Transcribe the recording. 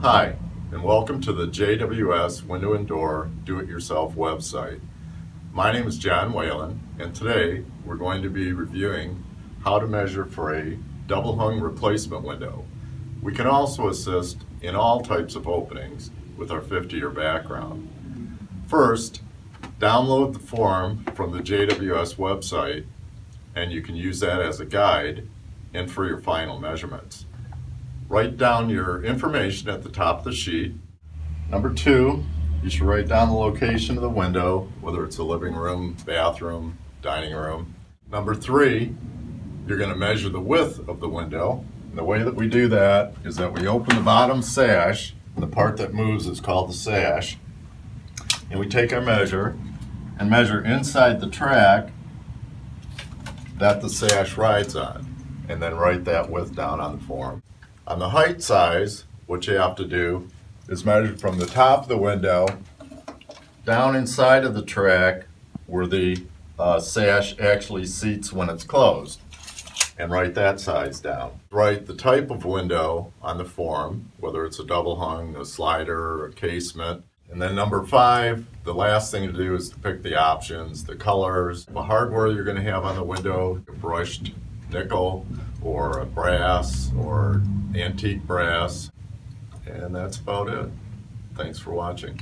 Hi, and welcome to the JWS Window and Door Do-It-Yourself website. My name is John Whalen, and today we're going to be reviewing how to measure for a double hung replacement window. We can also assist in all types of openings with our 50-year background. First, download the form from the JWS website, and you can use that as a guide and for your final measurements. Write down your information at the top of the sheet. Number two, you should write down the location of the window, whether it's a living room, bathroom, dining room. Number three, you're going to measure the width of the window. And the way that we do that is that we open the bottom sash, and the part that moves is called the sash, and we take our measure and measure inside the track that the sash rides on, and then write that width down on the form. On the height size, what you have to do is measure from the top of the window down inside of the track where the sash actually seats when it's closed, and write that size down. Write the type of window on the form, whether it's a double hung, a slider, or a casement. And then number five, the last thing to do is to pick the options, the colors, the hardware you're going to have on the window, a brushed nickel or a brass or antique brass, and that's about it. Thanks for watching.